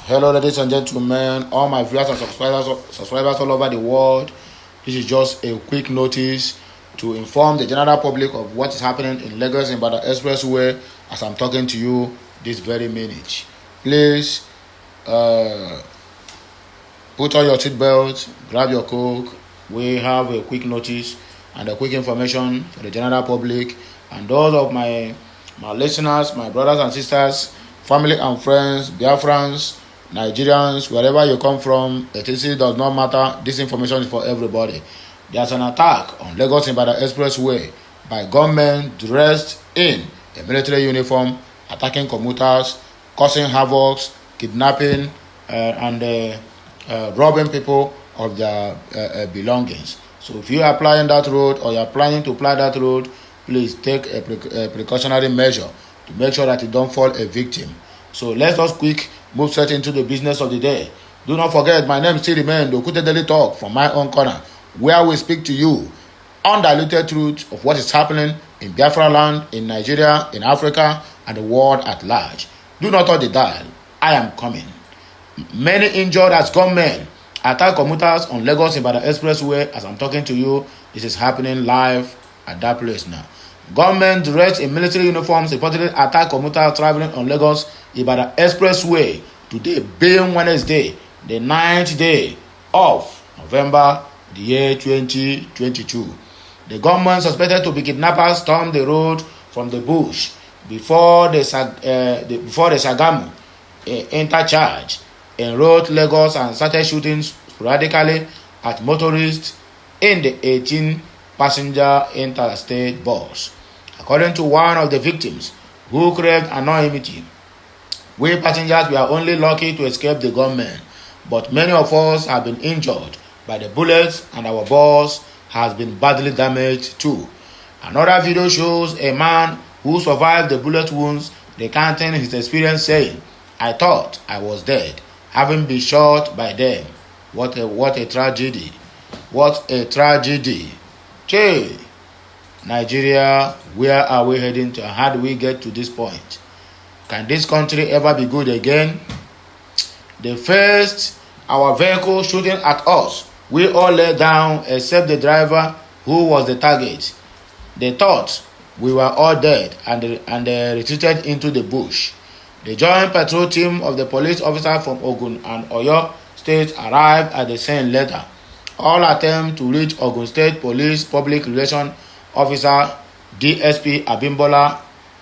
Hello, ladies and gentlemen, all my viewers and subscribers all over the world. This is just a quick notice to inform the general public of what is happening in Lagos-Ibadan Expressway as I'm talking to you this very minute. Please put on your seatbelt, grab your coke. We have a quick notice and a quick information for the general public and those of my listeners, my brothers and sisters, family and friends, Biafrans, Nigerians, wherever you come from, etc. does not matter. This information is for everybody. There's an attack on Lagos-Ibadan Expressway by gunmen dressed in a military uniform, attacking commuters, causing havoc, kidnapping, and robbing people of their belongings. So if you are applying that road or you are planning to apply that road, please take a precautionary measure to make sure that you don't fall a victim. So let's just quick move straight into the business of the day. Do not forget, my name still remains Dokute Daily Talk from my own corner, where we speak to you undiluted truth of what is happening in Biafra land, in Nigeria, in Africa, and the world at large. Do not touch the dial. I am coming. Many injured as gunmen attack commuters on Lagos-Ibadan Expressway. As I'm talking to you, this is happening live at that place now. Gunmen dressed in military uniforms reportedly attack commuters traveling on Lagos-Ibadan Expressway today, being Wednesday, the 9th day of November, the year 2022. The gunmen suspected to be kidnappers stormed the road from the bush before the Sagamu interchange in road Lagos and started shooting sporadically at motorists in the 18-passenger interstate bus. According to one of the victims, who craved anonymity, we passengers were only lucky to escape the gunmen, but many of us have been injured by the bullets and our bus has been badly damaged too. Another video shows a man who survived the bullet wounds recounting his experience, saying, "I thought I was dead, having been shot by them. What a tragedy. What a tragedy. Che, Nigeria, where are we heading to? How do we get to this point? Can this country ever be good again?" They faced our vehicle shooting at us. We all lay down except the driver, who was the target. They thought we were all dead and they retreated into the bush. The joint patrol team of the police officers from Ogun and Oyo states arrived at the scene later. All attempts to reach Ogun State Police Public Relations Officer DSP Abimbola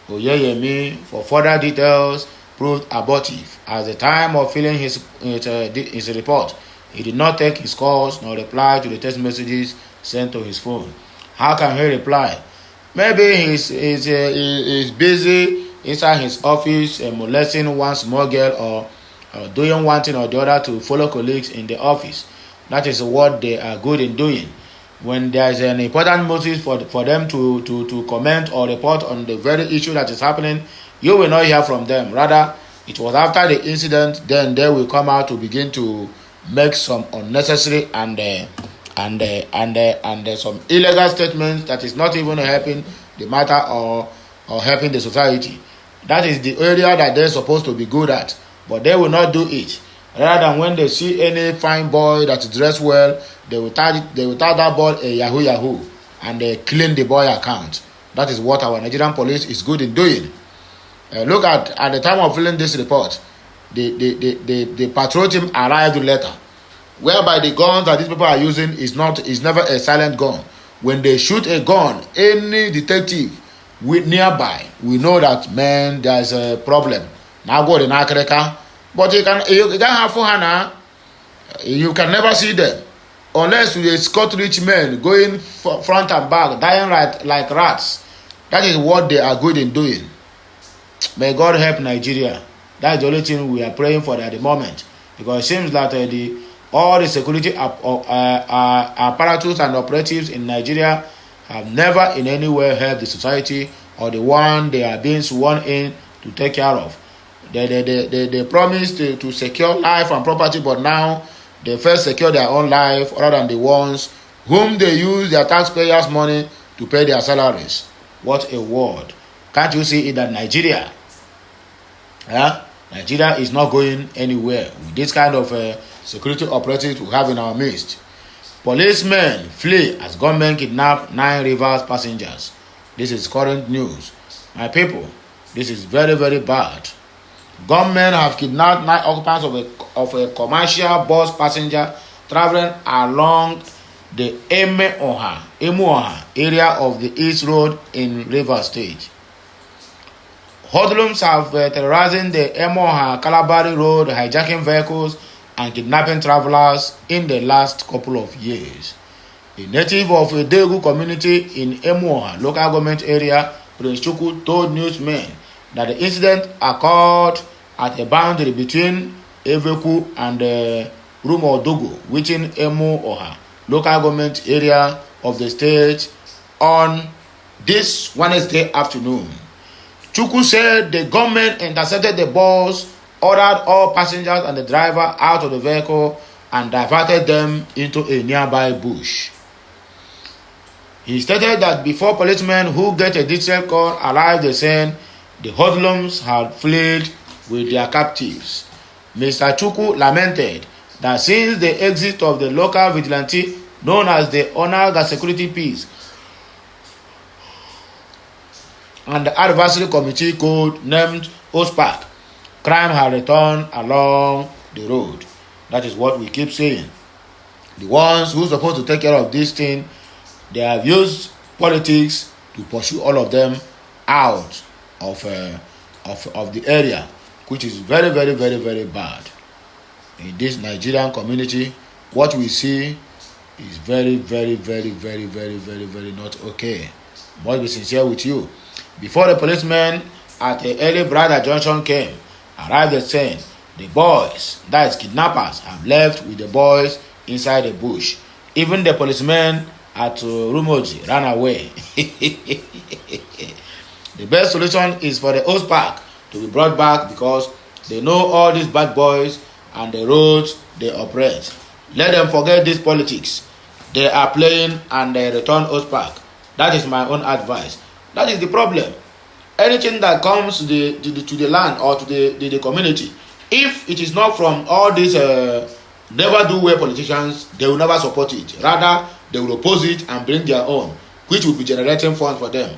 Oyeyemi for further details proved abortive. At the time of filling his report, he did not take his calls nor reply to the text messages sent to his phone. How can he reply? Maybe he's busy inside his office molesting one small girl or doing one thing or the other to fellow colleagues in the office. That is what they are good in doing. When there is an important motive for them to comment or report on the very issue that is happening, you will not hear from them. Rather, it was after the incident, then they will come out to begin to make some unnecessary and some illegal statements that is not even helping the matter or helping the society. That is the area that they're supposed to be good at, but they will not do it. Rather than when they see any fine boy that is dressed well, they will tag that boy a yahoo and they clean the boy account. That is what our Nigerian police is good in doing. Look at the time of filling this report, the patrol team arrived later, whereby the guns that these people are using is never a silent gun. When they shoot a gun, any detective nearby, we know that, man, there's a problem. Now go to Nakreka, but you can't have Fuhana. You can never see them unless you escort rich men going front and back, dying like rats. That is what they are good in doing. May God help Nigeria. That is the only thing we are praying for at the moment, because it seems that all the security apparatus and operatives in Nigeria have never in any way helped the society or the one they are being sworn in to take care of. They promised to secure life and property, but now they first secure their own life other than the ones whom they use their taxpayers' money to pay their salaries. What a world. Can't you see it that Nigeria Nigeria is not going anywhere with this kind of security operatives we have in our midst. Policemen flee as government kidnap 9 Rivers passengers. This is current news. My people, this is very, very bad. Government have kidnapped 9 occupants of a commercial bus passenger traveling along the Emuoha area of the East Road in Rivers State. Hoodlums have terrorizing the Emuoha-Kalabari Road, hijacking vehicles and kidnapping travelers in the last couple of years. A native of a Degu community in Emuoha local government area, Prince Chukwu, told newsmen that the incident occurred at a boundary between Eveku and Rumodogo within Emuoha local government area of the state on this Wednesday afternoon. Chukwu said the government intercepted the bus, ordered all passengers and the driver out of the vehicle, and diverted them into a nearby bush. He stated that before policemen who get a distress call arrived at the scene, the hoodlums had fled with their captives. Mr. Chukwu lamented that since the exit of the local vigilante known as the Onaga Security Peace and the Advisory Committee code named OSPAC, crime had returned along the road. That is what we keep saying. The ones who are supposed to take care of this thing, they have used politics to pursue all of them out of the area, which is very, very, very, very bad. In this Nigerian community, what we see is very, very, very, very, very, very, very not okay. Must be sincere with you. Before the policemen at the early Brother Junction came, arrived at scene, the boys, that is kidnappers, have left with the boys inside the bush. Even the policemen at Rumoji ran away. The best solution is for the OSPAC to be brought back because they know all these bad boys and the roads they operate. Let them forget this politics they are playing and they return OSPAC. That is my own advice. That is the problem. Anything that comes to the land or to the community, if it is not from all these never do well politicians, they will never support it. Rather, they will oppose it and bring their own, which will be generating funds for them.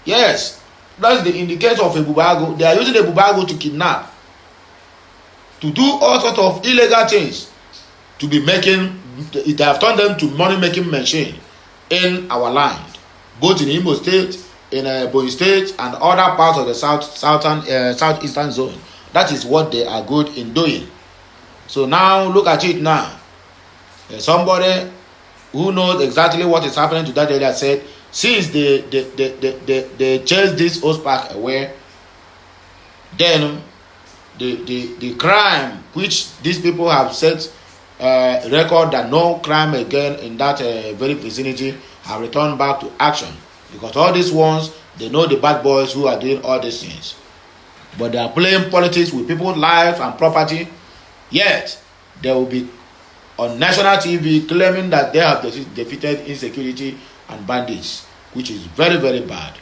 Yes, that's in the case of a Bubago. They are using a Bubago to kidnap, to do all sorts of illegal things, to be making. They have turned them to money-making machine in our land, both in Imo State, in Ebonyi State, and other parts of the southeastern zone. That is what they are good in doing. So now look at it now. Somebody who knows exactly what is happening to that area said, since they chased this OSPAC away, then the crime which these people have set record that no crime again in that very vicinity have returned back to action, because all these ones, they know the bad boys who are doing all these things, but they are playing politics with people's lives and property. Yet they will be on national TV claiming that they have defeated insecurity and bandits, which is very, very bad.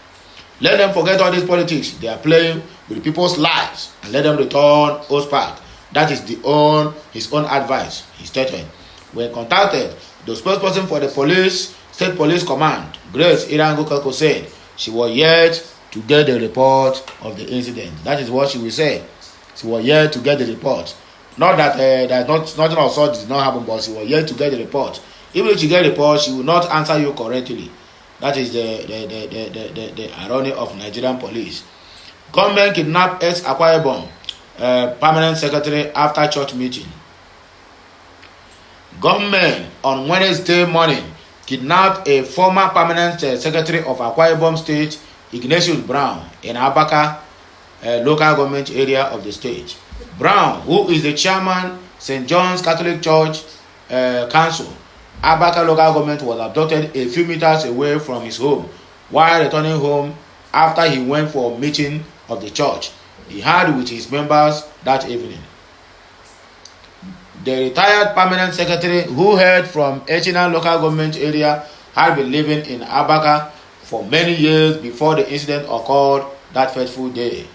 Let them forget all these politics they are playing with people's lives and let them return OSPAC. That is his own advice. He stated. When contacted, the spokesperson for the State Police Command, Grace Irango Kako, said she was yet to get the report of the incident. That is what she will say. She was yet to get the report. Not that nothing of such did not happen, but she was yet to get the report. Even if she get the report, she will not answer you correctly. That is the irony of Nigerian police. Government kidnapped ex-Akwa Ibom permanent secretary after church meeting. Government on Wednesday morning kidnapped a former permanent secretary of Akwa Ibom State, Ignatius Brown, in Abaka local government area of the state. Brown, who is the chairman St. John's Catholic Church Council, Abaka local government, was abducted a few meters away from his home while returning home after he went for a meeting of the church he had with his members that evening. The retired permanent secretary, who hailed from Echina local government area, had been living in Abaka for many years before the incident occurred that fateful day.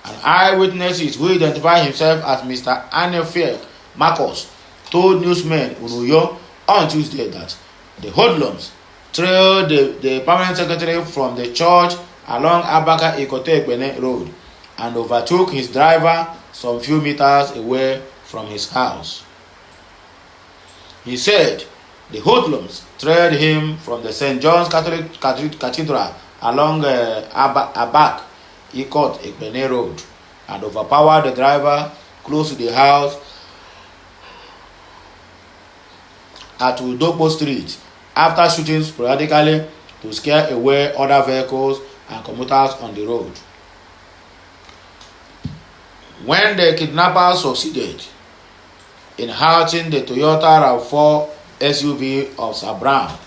An eyewitness who identified himself as Mr. Anefie Marcos told newsmen in Uyo on Tuesday that the hoodlums trailed the permanent secretary from the church along Abaka Ikote Road and overtook his driver some few meters away from his house. He said the hoodlums trailed him from the St. John's Catholic Cathedral along Abak Ikot Road and overpowered the driver close to the house at Udopo Street after shooting sporadically to scare away other vehicles and commuters on the road. When the kidnappers succeeded in halting the Toyota RAV4 SUV of Sabram,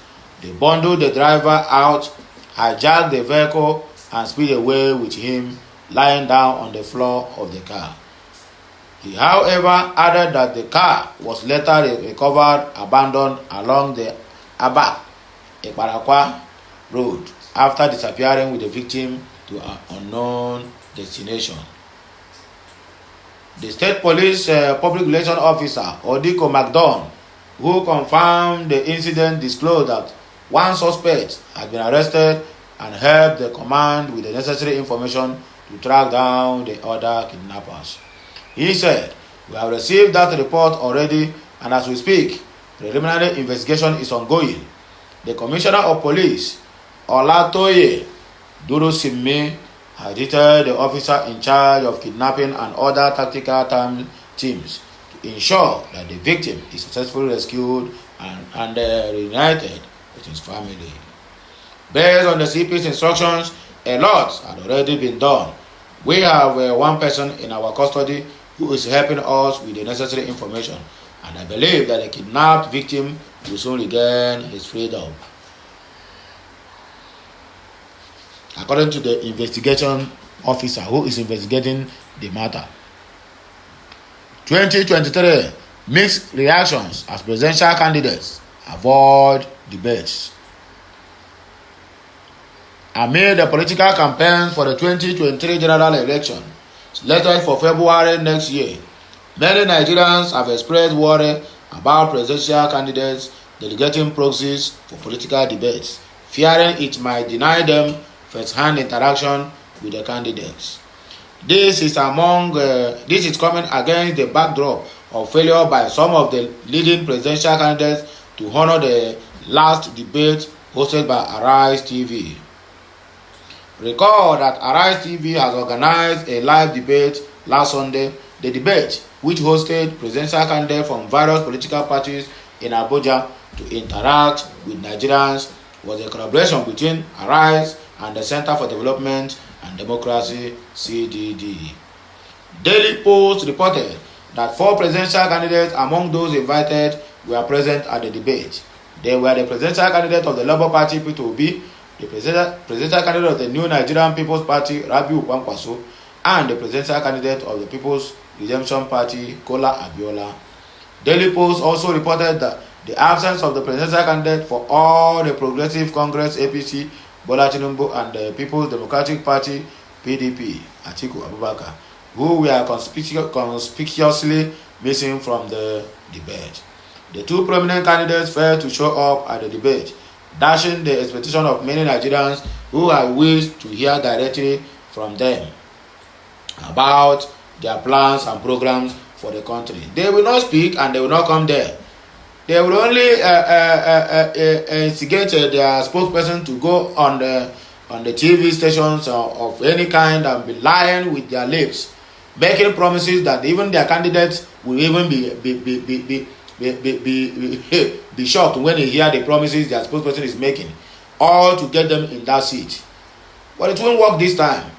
they bundled the driver out, hijacked the vehicle, and speed away with him lying down on the floor of the car. He, however, added that the car was later recovered abandoned along the Aba Ekparakwa Road after disappearing with the victim to an unknown destination. The State Police Public Relations Officer, Odiko McDonald, who confirmed the incident, disclosed that one suspect had been arrested and helped the command with the necessary information to track down the other kidnappers. He said, "We have received that report already, and as we speak, preliminary investigation is ongoing." The Commissioner of Police, Olatoye Durosimi, had detailed the officer in charge of kidnapping and other tactical teams to ensure that the victim is successfully rescued and reunited with his family. Based on the CP's instructions, a lot had already been done. We have one person in our custody who is helping us with the necessary information, and I believe that the kidnapped victim will soon regain his freedom. According to the investigation officer who is investigating the matter. 2023 mixed reactions as presidential candidates avoid debates. Amid the political campaigns for the 2023 general election slated for February next year, many Nigerians have expressed worry about presidential candidates delegating proxies for political debates, fearing it might deny them first-hand interaction with the candidates. This is coming against the backdrop of failure by some of the leading presidential candidates to honor the last debate hosted by Arise TV. Recall that Arise TV has organized a live debate last Sunday. The debate, which hosted presidential candidates from various political parties in Abuja to interact with Nigerians, was a collaboration between Arise and the Center for Development and Democracy, CDD. Daily Post reported that 4 presidential candidates among those invited were present at the debate. They were the presidential candidate of the Labour Party, Peter Obi, the presidential candidate of the New Nigerian People's Party, Rabiu Kwankwaso, and the presidential candidate of the People's Redemption Party, Kola Abiola. Daily Post also reported that the absence of the presidential candidate for all the Progressive Congress, APC, Bola Tinubu, and the People's Democratic Party, PDP, Atiku Abubakar, who were conspicuously missing from the debate. The 2 prominent candidates failed to show up at the debate, dashing the expectation of many Nigerians who have wished to hear directly from them about their plans and programs for the country. They will not speak and they will not come there. They will only instigate their spokesperson to go on the TV stations of any kind and be lying with their lips, making promises that even their candidates will even be shocked when they hear the promises their spokesperson is making, all to get them in that seat. But it won't work this time.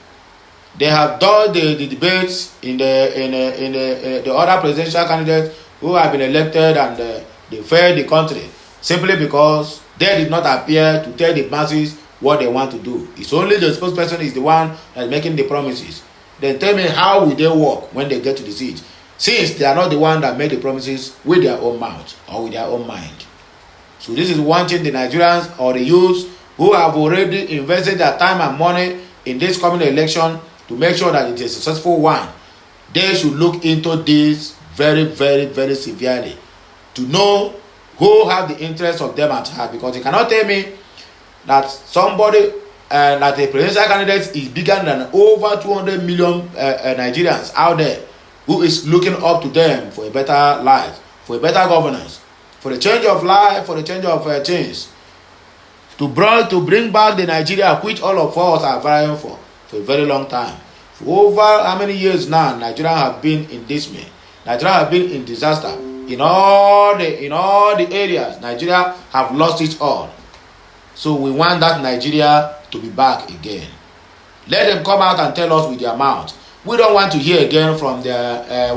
They have done the debates in the other presidential candidates who have been elected, and they failed the country simply because they did not appear to tell the masses what they want to do. It's only the spokesperson is the one that is making the promises. Then tell me, how will they work when they get to the seat, since they are not the one that made the promises with their own mouth or with their own mind? So this is one thing the Nigerians or the youths who have already invested their time and money in this coming election to make sure that it is a successful one, they should look into this very, very, very severely to know who have the interest of them at heart. Because you cannot tell me that somebody that a presidential candidate is bigger than over 200 million Nigerians out there who is looking up to them for a better life, for a better governance, for the change of life, for the change of change, to bring back the Nigeria which all of us are vying for a very long time. For over how many years now, Nigeria have been in dismay. Nigeria have been in disaster. In all the areas, Nigeria have lost it all. So we want that Nigeria to be back again. Let them come out and tell us with their mouth. We don't want to hear again from the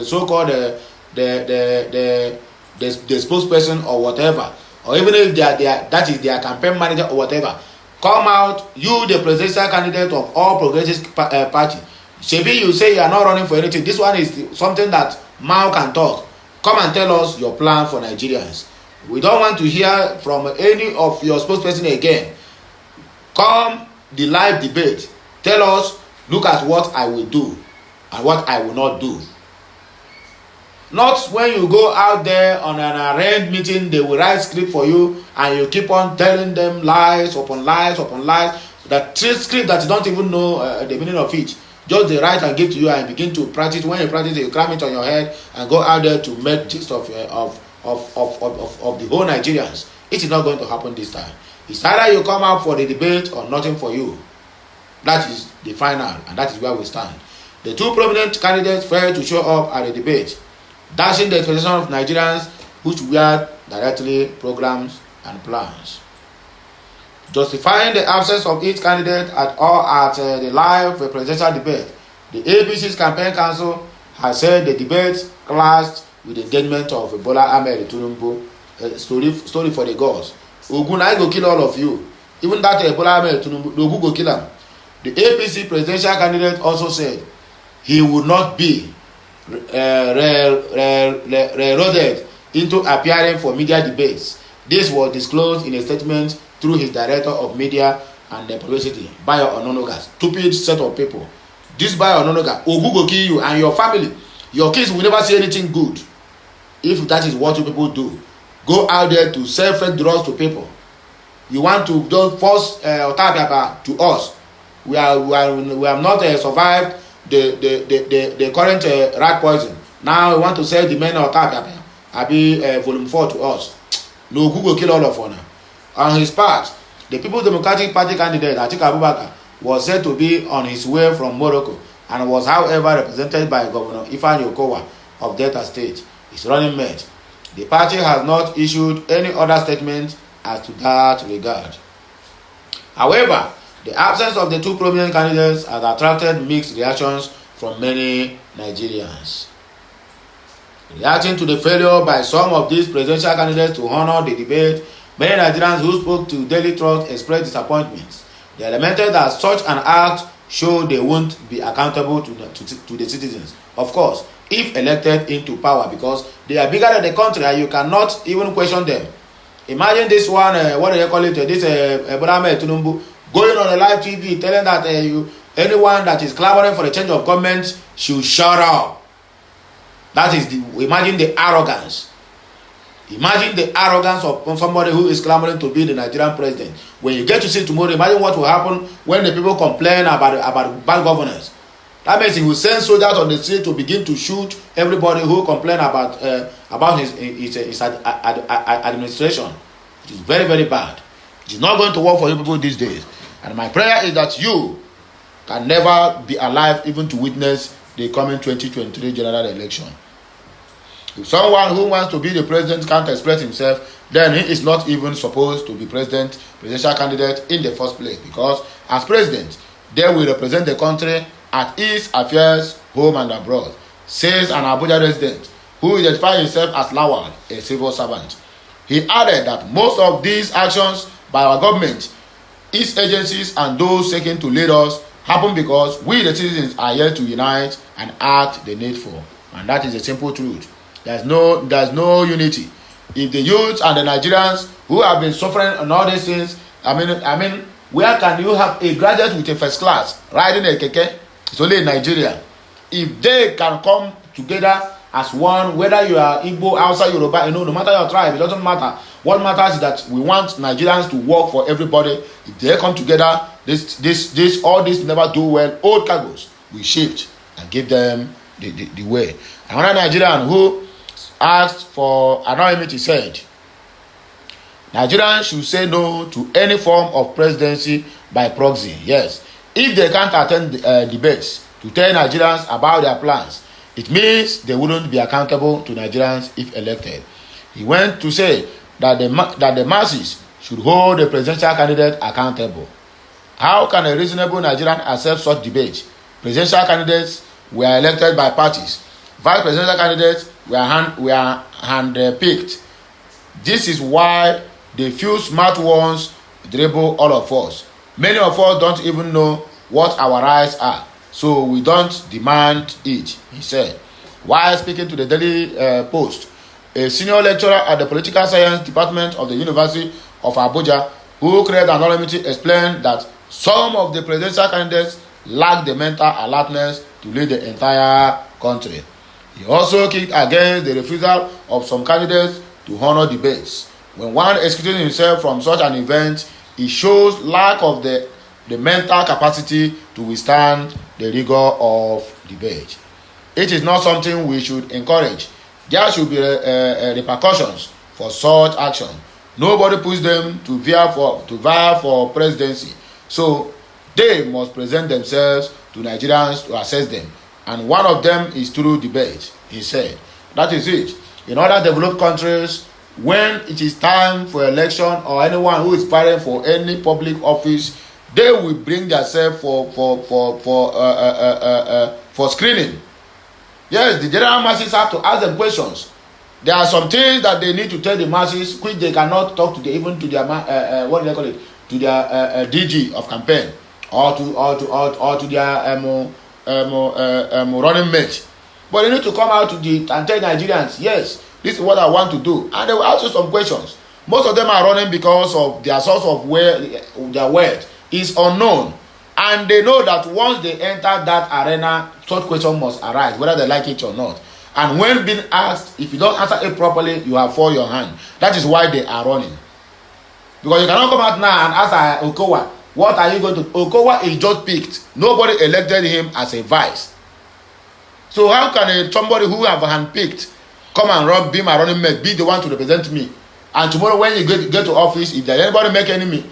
so-called the spokesperson or whatever, or even if that is their campaign manager or whatever. Come out, you the presidential candidate of all progressive party. Shebi, you say you are not running for anything. This one is something that mouth can talk. Come and tell us your plan for Nigerians. We don't want to hear from any of your spokesperson again. Come the live debate. Tell us, look at what I will do and what I will not do. Not when you go out there on an arranged meeting, they will write script for you and you keep on telling them lies upon lies upon lies. That script that you don't even know the meaning of it. Just they write and give to you and begin to practice. When you practice, you cram it on your head and go out there to make gist of the whole Nigerians. It is not going to happen this time. It's either you come out for the debate or nothing for you. That is the final, and that is where we stand. The two prominent candidates failed to show up at the debate, dashing the expectation of Nigerians which were directly programs and plans. Justifying the absence of each candidate at the live presidential debate, the APC's campaign council has said the debate clashed with the engagement of Bola Ahmed Tinubu. Story for the gods. Ogun, I go kill all of you. Even that Bola Ahmed Tinubu, Ogun go kill him. The APC presidential candidate also said he would not be reloaded into appearing for media debates. This was disclosed in a statement through his director of media and publicity, Bayo Ononoga. Stupid set of people. This Bayo Ononoga, Ogun go kill you and your family. Your kids will never see anything good. If that is what you people do, go out there to sell fake drugs to people. You want to just force Otabiaba to us. We have not survived the current rat poison. Now we want to sell the men of Otabiaba. Abi volume 4 to us. No, Google kill all of us. On his part, the People's Democratic Party candidate Atiku Abubakar was said to be on his way from Morocco and was, however, represented by Governor Ifeanyi Okowa of Delta State, his running mate. The party has not issued any other statement as to that regard. However, the absence of the two prominent candidates has attracted mixed reactions from many Nigerians. Reacting to the failure by some of these presidential candidates to honor the debate, many Nigerians who spoke to Daily Trust expressed disappointment. They lamented that such an act showed they won't be accountable to the citizens. Of course, if elected into power, because they are bigger than the country and you cannot even question them. Imagine this one, what do they call it? This Bola Ahmed Tinubu going on a live TV telling that anyone that is clamoring for the change of government should shut up. That is imagine the arrogance. Imagine the arrogance of somebody who is clamoring to be the Nigerian president. When you get to see tomorrow, imagine what will happen when the people complain about bad governance. That means he will send soldiers on the street to begin to shoot everybody who complain about his administration. It is very, very bad. It is not going to work for you people these days. And my prayer is that you can never be alive even to witness the coming 2023 general election. If someone who wants to be the president can't express himself, then he is not even supposed to be presidential candidate in the first place, because as president, they will represent the country at its affairs, home and abroad, says an Abuja resident who identified himself as Lawal, a civil servant. He added that most of these actions by our government, its agencies and those seeking to lead us happen because we the citizens are here to unite and act the needful. And that is the simple truth. There's no unity. If the youth and the Nigerians who have been suffering on all these things, Where can you have a graduate with a first class riding a keke? It's only in Nigeria. If they can come together as one, whether you are Igbo, Hausa, Yoruba, no matter your tribe, it doesn't matter. What matters is that we want Nigerians to work for everybody. If they come together, all this never do well. Old cargoes we shift and give them the way. Another Nigerian who asked for anonymity said, Nigerians should say no to any form of presidency by proxy. Yes, if they can't attend debates to tell Nigerians about their plans, it means they wouldn't be accountable to Nigerians if elected. He went to say that the masses should hold the presidential candidate accountable. How can a reasonable Nigerian accept such debate? Presidential candidates were elected by parties. Vice presidential candidates were hand-picked. This is why the few smart ones dribble all of us. Many of us don't even know what our rights are, so we don't demand it, he said. While speaking to the Daily Post, a senior lecturer at the Political Science Department of the University of Abuja, who created anonymity, explained that some of the presidential candidates lack the mental alertness to lead the entire country. He also kicked against the refusal of some candidates to honor debates. When one excusing himself from such an event, it shows lack of the mental capacity to withstand the rigor of debate. It is not something we should encourage. There should be repercussions for such action. Nobody pushes them to vie for presidency, so they must present themselves to Nigerians to assess them, and one of them is through debate, he said. That is it. In other developed countries, when it is time for election or anyone who is fighting for any public office, they will bring themselves for screening. Yes, the general masses have to ask them questions. There are some things that they need to tell the masses which they cannot talk to their what do they call it, to their DG of campaign or to their running mate. But they need to come out and tell Nigerians, yes, this is what I want to do, and they will ask you some questions. Most of them are running because of their source of where their wealth is unknown, and they know that once they enter that arena, such question must arise, whether they like it or not. And when being asked, if you don't answer it properly, you have for your hand. That is why they are running. Because you cannot come out now and ask Okowa, what are you going to? Okowa is just picked. Nobody elected him as a vice. So how can somebody who have handpicked come and be my running mate, be the one to represent me? And tomorrow when you get to office, if there anybody make any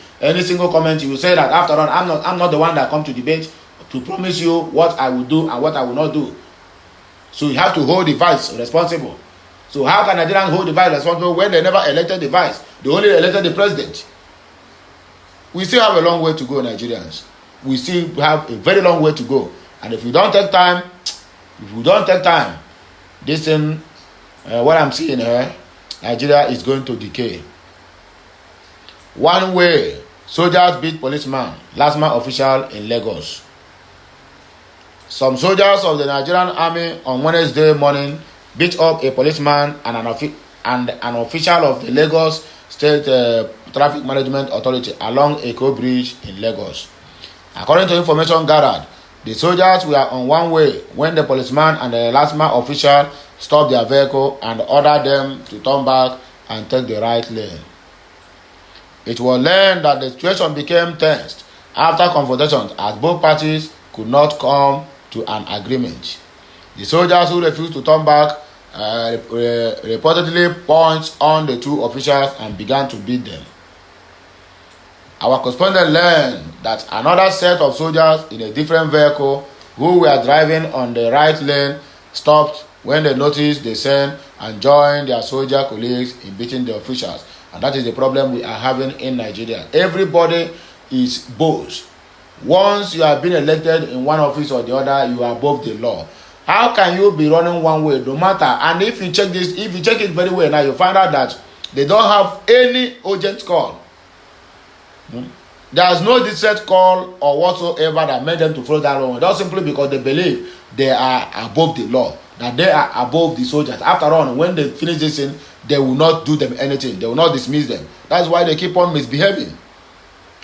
single comment, you will say that after all, I'm not the one that come to debate to promise you what I will do and what I will not do. So you have to hold the vice responsible. So how can Nigerians hold the vice responsible when they never elected the vice? They only elected the president. We still have a long way to go, Nigerians. We still have a very long way to go. And if we don't take time, this thing, what I'm seeing here, Nigeria is going to decay. One way, soldiers beat policeman, last man official in Lagos. Some soldiers of the Nigerian army on Wednesday morning beat up a policeman and an official of the Lagos State Traffic Management Authority along Eko Bridge in Lagos. According to information gathered, the soldiers were on one way when the policeman and the last man official stopped their vehicle and ordered them to turn back and take the right lane. It was learned that the situation became tense after confrontations as both parties could not come to an agreement. The soldiers who refused to turn back reportedly punched on the two officials and began to beat them. Our correspondent learned that another set of soldiers in a different vehicle who were driving on the right lane stopped when they noticed the scene and joined their soldier colleagues in beating the officials. And that is the problem we are having in Nigeria. Everybody is boss. Once you have been elected in one office or the other, you are above the law. How can you be running one way no matter? And if you check it very well now, you find out that they don't have any urgent call. There is no distress call or whatsoever that made them to follow that law. That's simply because they believe they are above the law, that they are above the soldiers. After all, when they finish this thing, they will not do them anything. They will not dismiss them. That's why they keep on misbehaving.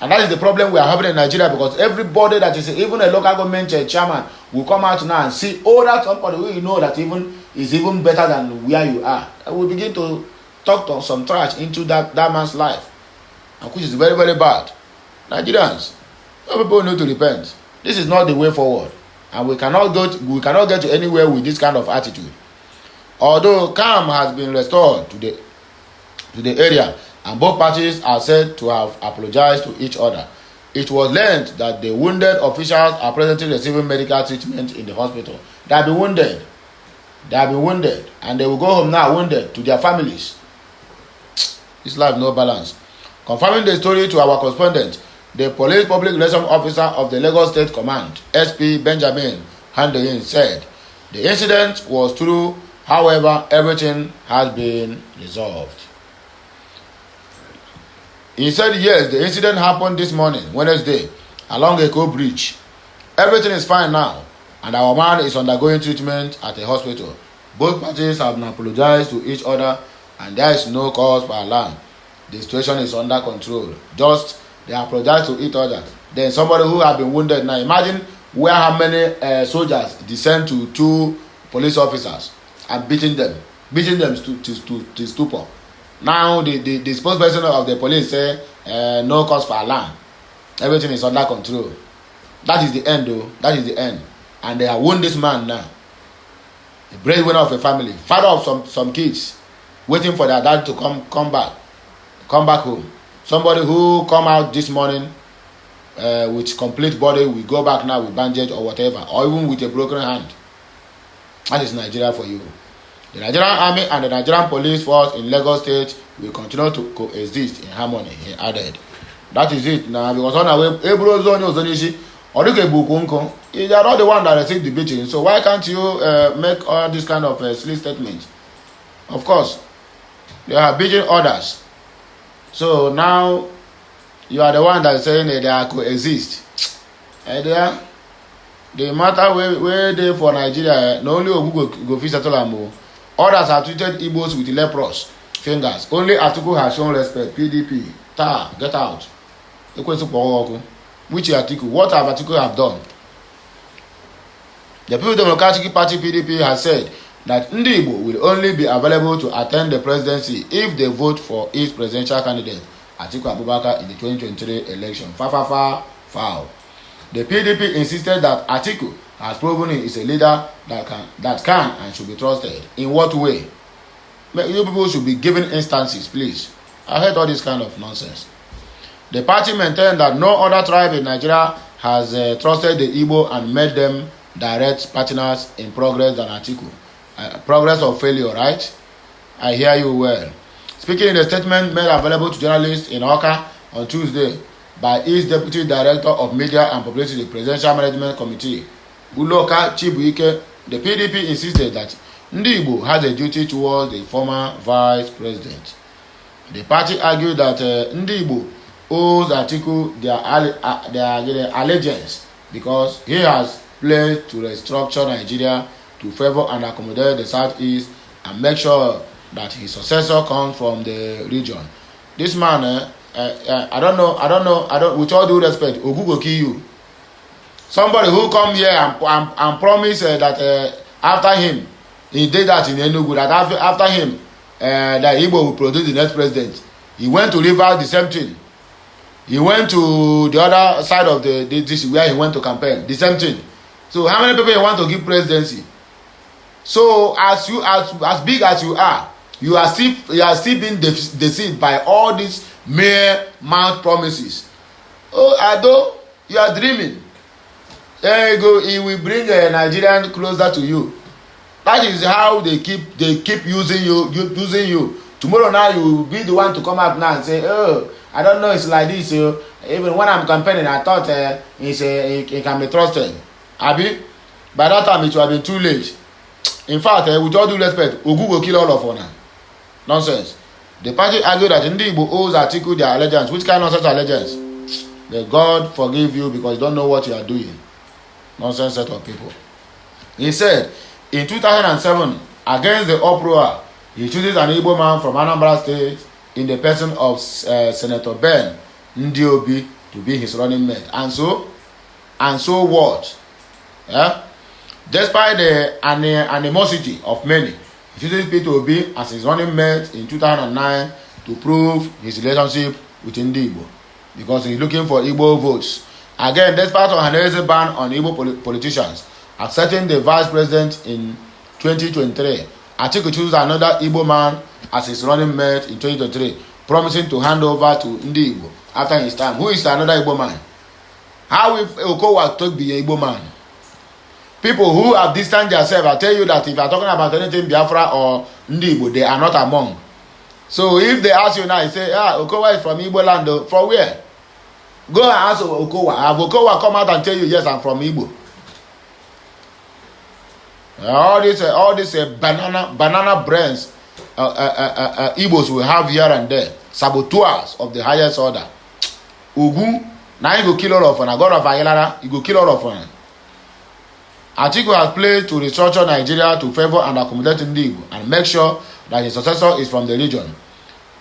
And that is the problem we are having in Nigeria, because everybody that is even a local government chairman will come out now and see, oh, that's somebody who you know that is even better than where you are. And we begin to talk some trash into that man's life, and which is very, very bad. Nigerians, people need to repent. This is not the way forward, and we cannot get to anywhere with this kind of attitude. Although calm has been restored to the area, and both parties are said to have apologized to each other, it was learned that the wounded officials are presently receiving medical treatment in the hospital. They have been wounded, and they will go home now wounded to their families. This life no balance. Confirming the story to our correspondent, the police public relations officer of the Lagos State Command, SP Benjamin Handoyin, said the incident was true. However, everything has been resolved. He said, yes, the incident happened this morning, Wednesday, along Echo Bridge. Everything is fine now, and our man is undergoing treatment at a hospital. Both parties have apologized to each other, and there is no cause for alarm. The situation is under control. Just they apologize to each other. Then somebody who has been wounded now, imagine how many soldiers descend to 2 police officers and beating them to stupor. Now the spokesperson of the police say no cause for alarm. Everything is under control. That is the end, though. That is the end. And they have wounded this man now. The breadwinner of a family, father of some kids, waiting for their dad to come back home. Somebody who come out this morning with complete body will go back now with bandage or whatever, or even with a broken hand. That is Nigeria for you. The Nigerian Army and the Nigerian Police Force in Lagos State will continue to coexist in harmony, he added. That is it now, because on our way, they are not the one that received the beating, so why can't you make all this kind of silly statements? Of course, they are beating others. So now, you are the one that is saying that they are coexist. And the matter where they for Nigeria, not only Ogu go fit settle am. Others have treated Igbos with leprous fingers. Only Atiku has shown respect. PDP, get out. Which Atiku? What have Atiku have done? The People's Democratic Party PDP has said that Ndi Igbo will only be available to attend the presidency if they vote for its presidential candidate, Atiku Abubakar, in the 2023 election. Foul. The PDP insisted that Atiku has proven he is a leader that can and should be trusted. In what way? You people should be given instances, please. I hate all this kind of nonsense. The party maintained that no other tribe in Nigeria has trusted the Igbo and made them direct partners in progress than Atiku. Progress or failure, right? I hear you well. Speaking in a statement made available to journalists in Oka on Tuesday by its Deputy Director of Media and Publicity, Presidential Management Committee, Uloka Chibuike, the PDP insisted that Ndi Igbo has a duty towards the former vice president. The party argued that Ndi Igbo owes Atiku their allegiance because he has pledged to restructure Nigeria to favor and accommodate the Southeast and make sure that his successor comes from the region. This man, I don't know. With all due respect, Ogu go kill you. Somebody who come here and promise that after him, he did that in Enugu, that after him, that Igbo will produce the next president. He went to Rivers, the same thing. He went to the other side of this where he went to campaign, the same thing. So how many people you want to give presidency? So as big as you are still being deceived by all these mere mouth promises. Oh, although you are dreaming. There you go. He will bring a Nigerian closer to you. That is how they keep using you. Tomorrow now you will be the one to come out now and say, oh, I don't know, it's like this. Even when I'm campaigning, I thought he can be trusted. Abi, by that time it will have been too late. In fact, with all due respect, Ogu will kill all of us now. Nonsense. The party argued that Ndi Igbo owes Atiku their allegiance. Which kind of such allegiance? May God forgive you because you don't know what you are doing. Nonsense set of people. He said, in 2007, against the uproar, he chooses an Igbo man from Anambra State in the person of Senator Ben Ndiobi to to be his running mate. And so what? Yeah? Despite the animosity of many, he chooses Peter Obi as his running mate in 2009 to prove his relationship with Igbo, because he's looking for Igbo votes. Again, despite Ohanaeze's ban on Igbo politicians accepting the vice president in 2023, Atiku chooses another Igbo man as his running mate in 2023, promising to hand over to Igbo after his time. Who is another Igbo man? How will Okowa talk be a Igbo man? People who have distanced themselves, I tell you that if you are talking about anything Biafra or Igbo, they are not among. So if they ask you now, you say, Okowa is from Igbo land. From where? Go and ask Okowa. Have Okowa come out and tell you, yes, I'm from Igbo? All this banana brains Igbos will have here and there. Saboteurs of the highest order. Ugu, now you go kill all of them. God of Ayelara, you go kill all of them. Atiku has pledged to restructure Nigeria to favor and accommodate Igbo and make sure that his successor is from the region.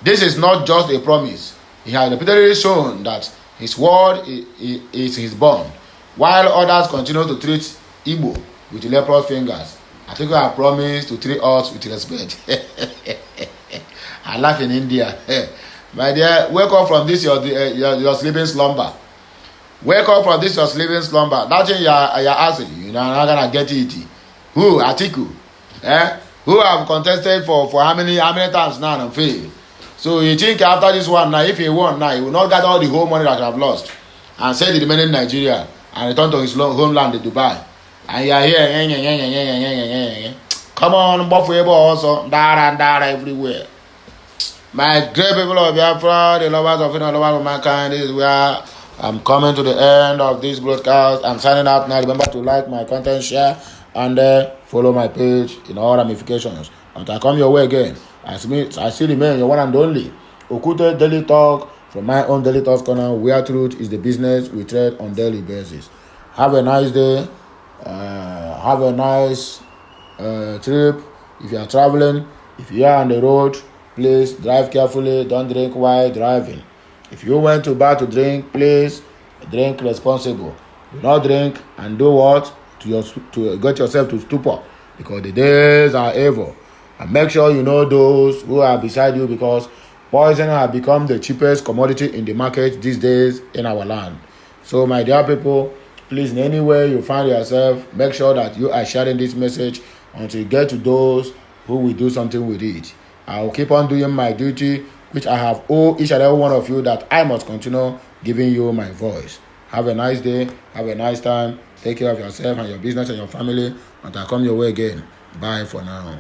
This is not just a promise. He has repeatedly shown that his word is his bond, while others continue to treat Igbo with leprous fingers. Atiku has promised to treat us with respect. I laugh in India. My dear, wake up from this your sleeping slumber. Wake up from this your sleeping slumber. That thing you're asking, you're not gonna get it. Who? Atiku? Who have contested for how many times now and failed? So you think after this one now, if he won now, he will not get all the whole money that you have lost and send the remaining Nigeria and return to his homeland in Dubai. And you are here, come on, Buffalo also, Dara everywhere. My great people of Biafra, the lovers of freedom, lovers of mankind, this is where I'm coming to the end of this broadcast. I'm signing out now. Remember to like my content, share, and follow my page in all ramifications. Until I come your way again, I still remain your one and only Okute Daily Talk from my own Daily Talk corner, where truth is the business we trade on daily basis. Have a nice day. Have a nice trip. If you are traveling, if you are on the road, please drive carefully. Don't drink while driving. If you went to bar to drink, please drink responsible. Do not drink and do what? To get yourself to stupor, because the days are evil. And make sure you know those who are beside you, because poison has become the cheapest commodity in the market these days in our land. So my dear people, please, in any way you find yourself, make sure that you are sharing this message until you get to those who will do something with it. I will keep on doing my duty, which I have owed each and every one of you, that I must continue giving you my voice. Have a nice day. Have a nice time. Take care of yourself and your business and your family. Until I come your way again. Bye for now.